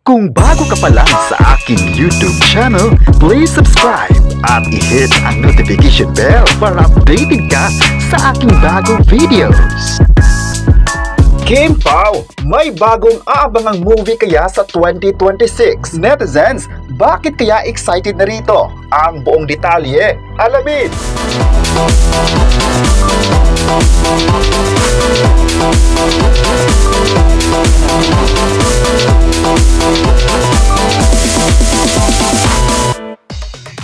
Kung bago ka pa lang sa aking YouTube channel, please subscribe at i-hit ang notification bell para updated ka sa aking bagong videos. Kim Pao, may bagong aabangang movie kaya sa 2026? Netizens, bakit kaya excited na rito? Ang buong detalye, alamin!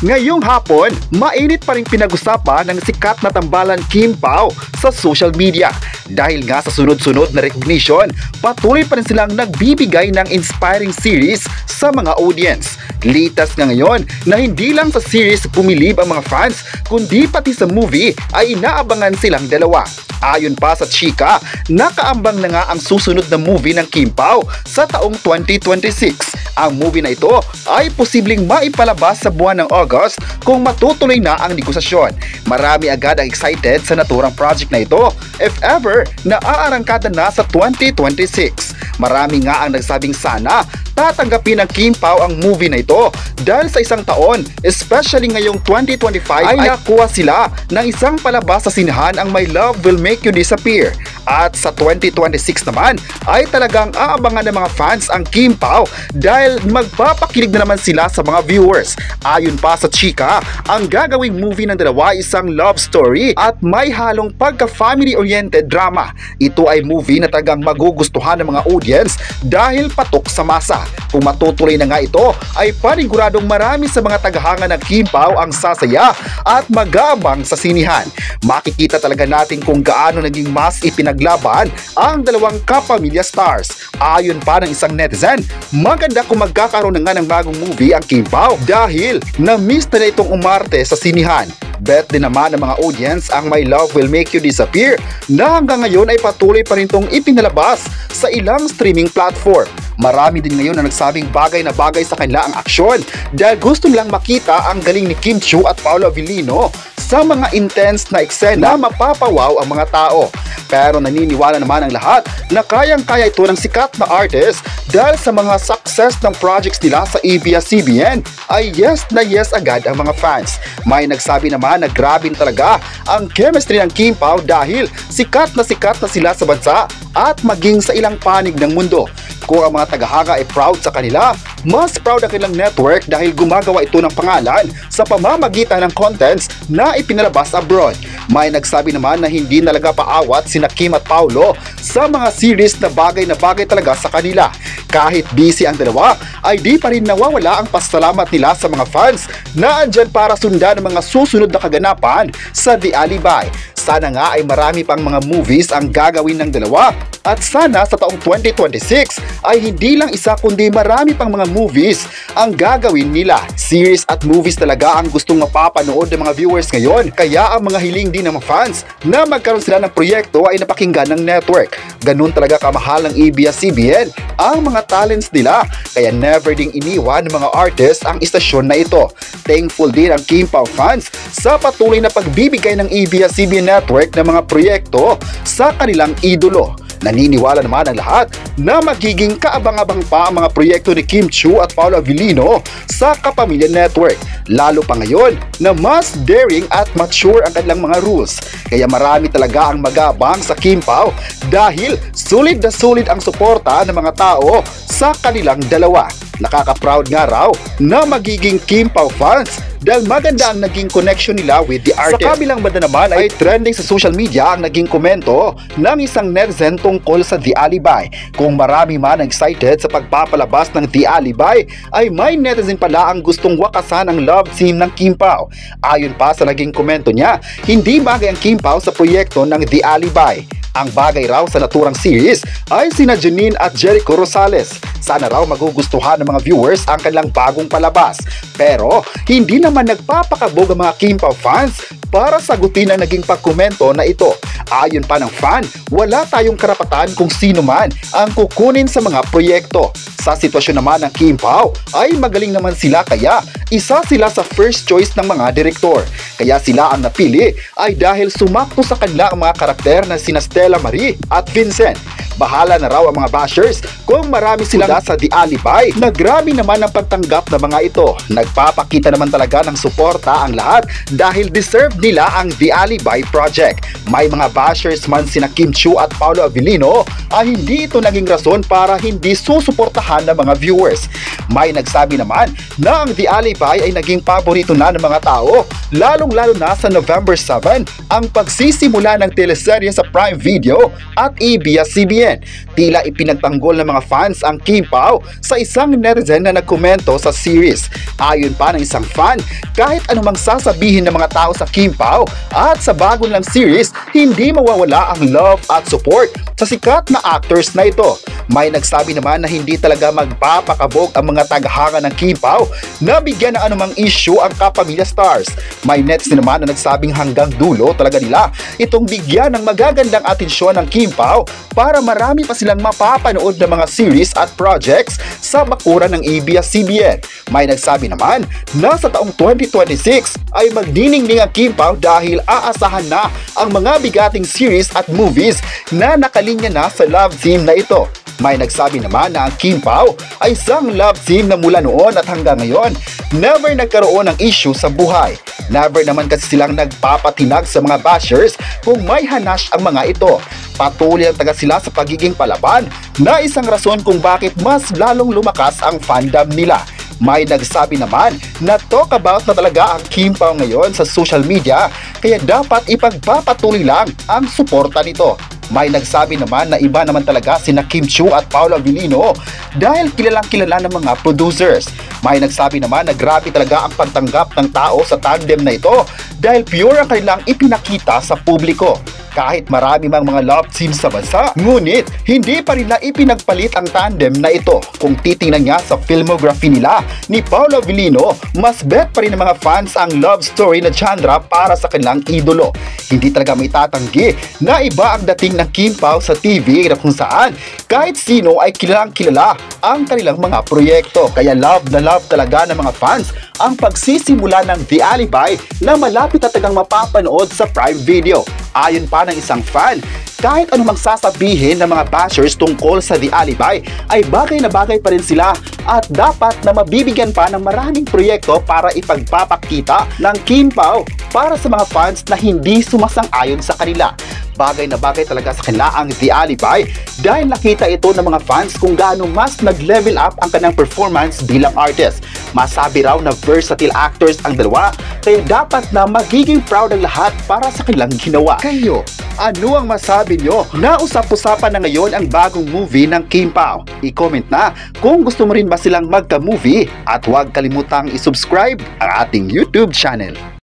Ngayong hapon, mainit pa rin pinag-usapan ng sikat na tambalan Kim Pao sa social media. Dahil nga sa sunod-sunod na recognition, patuloy pa rin silang nagbibigay ng inspiring series sa mga audience. Litas nga ngayon na hindi lang sa series pumilib ang mga fans, kundi pati sa movie ay inaabangan silang dalawa. Ayon pa sa chika, nakaambang na nga ang susunod na movie ng Kim Pao sa taong 2026. Ang movie na ito ay posibleng maipalabas sa buwan ng August kung matutuloy na ang negosasyon. Marami agad ang excited sa naturang project na ito if ever na aarangkada na sa 2026. Marami nga ang nagsabing sana tatanggapin ng Kim Pao ang movie na ito dahil sa isang taon, especially ngayong 2025 ay nakuha sila ng isang palabas sa sinehan ang My Love Will Make You Disappear. At sa 2026 naman ay talagang aabangan ng mga fans ang Kim Pao dahil magpapakilig na naman sila sa mga viewers. Ayon pa sa chika, ang gagawing movie ng dalawa isang love story at may halong pagka-family-oriented drama. Ito ay movie na talagang magugustuhan ng mga audience dahil patok sa masa. Kung matutuloy na nga ito, ay paniguradong marami sa mga tagahanga ng Kim Pao ang sasaya at mag-aabang sa sinihan. Makikita talaga natin kung gaano naging mas ipinaglaban ang dalawang kapamilya stars. Ayon pa ng isang netizen, maganda kung magkakaroon na nga ng bagong movie ang Kim Pao dahil na-miss na itong umarte sa sinihan. Bet din naman ng mga audience ang My Love Will Make You Disappear na hanggang ngayon ay patuloy pa rin itong ipinalabas sa ilang streaming platform. Marami din ngayon na nagsabing bagay na bagay sa kanila ang aksyon dahil gusto nilang makita ang galing ni Kim Chiu at Paolo Avellino sa mga intense na eksena na mapapawaw ang mga tao. Pero naniniwala naman ang lahat na kayang-kaya ito ng sikat na artist dahil sa mga success ng projects nila sa ABS-CBN ay yes na yes agad ang mga fans. May nagsabi naman na grabe talaga ang chemistry ng Kim Pao dahil sikat na sila sa bansa at maging sa ilang panig ng mundo. Kung ang mga tagahanga ay proud sa kanila, mas proud ang kanilang network dahil gumagawa ito ng pangalan sa pamamagitan ng contents na ipinalabas abroad. May nagsabi naman na hindi nalaga paawat sina Kim at Paolo sa mga series na bagay talaga sa kanila. Kahit busy ang dalawa, ay di pa rin nawawala ang pasalamat nila sa mga fans na andyan para sundan ang mga susunod na kaganapan sa The Alibay. Sana nga ay marami pang mga movies ang gagawin ng dalawa at sana sa taong 2026 ay hindi lang isa kundi marami pang mga movies ang gagawin nila. Series at movies talaga ang gustong mapapanood ng mga viewers ngayon, kaya ang mga hiling din ng mga fans na magkaroon sila ng proyekto ay napakinggan ng network. Ganun talaga kamahal ng ABS-CBN ang mga talents nila, kaya never ding iniwan ng mga artists ang istasyon na ito. Thankful din ang Kim Pao fans sa patuloy na pagbibigay ng ABS-CBN network ng mga proyekto sa kanilang idolo. Naniniwala naman ang lahat na magiging kaabang-abang pa ang mga proyekto ni Kim Chiu at Paolo Avellino sa Kapamilya Network. Lalo pa ngayon na mas daring at mature ang kanilang mga rules. Kaya marami talaga ang mag-aabang sa Kim Pao dahil sulit na sulit ang suporta ng mga tao sa kanilang dalawa. Nakaka-proud nga raw na magiging Kim Pao fans dahil maganda ang naging connection nila with the artist. Sa kabilang banda naman ay trending sa social media ang naging komento ng isang netizen tungkol sa The Alibay. Kung marami man excited sa pagpapalabas ng The Alibay, ay may netizen pala ang gustong wakasan ang love scene ng Kim Pao. Ayon pa sa naging komento niya, hindi bagay ang Kim Pao sa proyekto ng The Alibay. Ang bagay raw sa naturang series ay sina Janine at Jericho Rosales. Sana raw magugustuhan ng mga viewers ang kanilang bagong palabas. Pero hindi naman nagpapakabog ang mga Kim Pao fans para sagutin ang naging pagkomento na ito. Ayon pa ng fan, wala tayong karapatan kung sino man ang kukunin sa mga proyekto. Sa sitwasyon naman ng Kim Pao ay magaling naman sila kaya isa sila sa first choice ng mga direktor. Kaya sila ang napili ay dahil sumakto sa kanila ang mga karakter na sina Stella Marie at Vincent. Bahala na raw ang mga bashers kung marami silang sa The Alibi na grabe naman ang pagtanggap ng mga ito. Nagpapakita naman talaga ng suporta ang lahat dahil deserve nila ang The Alibi project. May mga bashers man sina Kim Chiu at Paolo Avellino ay hindi ito naging rason para hindi susuportahan ng mga viewers. May nagsabi naman na ang The Alibi ay naging paborito na ng mga tao, lalong-lalo na sa November 7 ang pagsisimula ng teleserye sa Prime Video at ABS-CBN. Tila ipinagtanggol ng mga fans ang Kim Pao sa isang netizen na nagkomento sa series. Ayon pa ng isang fan, kahit anumang sasabihin ng mga tao sa Kim Pao at sa bago nilang series, hindi mawawala ang love at support sa sikat na actors na ito. May nagsabi naman na hindi talaga magpapakabog ang mga tagahanga ng Kim Pao na bigyan ng anumang issue ang kapamilya stars. May netizen naman na nagsabing hanggang dulo talaga nila itong bigyan ng magagandang atensyon ng Kim Pao para marami pa silang mapapanood ng mga series at projects sa bakuran ng ABS-CBN. May nagsabi naman na sa taong 2026 ay magdiningning ang Kim Pao dahil aasahan na ang mga bigating series at movies na nakalinya na sa love team na ito. May nagsabi naman na ang Kim Pao ay isang love team na mula noon at hanggang ngayon never nagkaroon ng issue sa buhay. Never naman kasi silang nagpapatinag sa mga bashers kung may hanash ang mga ito. Patuloy ang taga sila sa pagiging palaban na isang rason kung bakit mas lalong lumakas ang fandom nila. May nagsabi naman na talk about na talaga ang Kim Pao ngayon sa social media kaya dapat ipagpapatuloy lang ang suporta nito. May nagsabi naman na iba naman talaga sina Kim Chiu at Paolo Avellino dahil kilalang kilala ng mga producers. May nagsabi naman na grabe talaga ang pagtanggap ng tao sa tandem na ito dahil pure ang kanilang ipinakita sa publiko. Kahit marami mang mga love teams sa bansa, ngunit hindi pa rin na ipinagpalit ang tandem na ito. Kung titingnan nga sa filmography nila ni Paolo Avellino, mas bet pa rin ng mga fans ang love story na Chandra para sa kanilang idolo. Hindi talaga may tatanggi na iba ang dating ng Kim Pao sa TV na kung saan kahit sino ay kilalang kilala ang kanilang mga proyekto. Kaya love na love talaga ng mga fans ang pagsisimula ng The Alibi na malapit na tagang mapapanood sa Prime Video. Ayon pa ng isang fan, kahit anumang sasabihin ng mga bashers tungkol sa The Alibi ay bagay na bagay pa rin sila at dapat na mabibigyan pa ng maraming proyekto para ipagpapakita ng Kim Pao para sa mga fans na hindi sumasang-ayon sa kanila. Bagay na bagay talaga sa kanila ang The Alibi dahil nakita ito ng mga fans kung gaano mas nag-level up ang kanyang performance bilang artist. Masabi raw na versatile actors ang dalawa kaya dapat na magiging proud ang lahat para sa kanilang ginawa. Kayo, ano ang masabi nyo? Nausap-usapan na ngayon ang bagong movie ng Kim Pao. I-comment na kung gusto mo rin ba silang magka-movie at huwag kalimutang i-subscribe ang ating YouTube channel.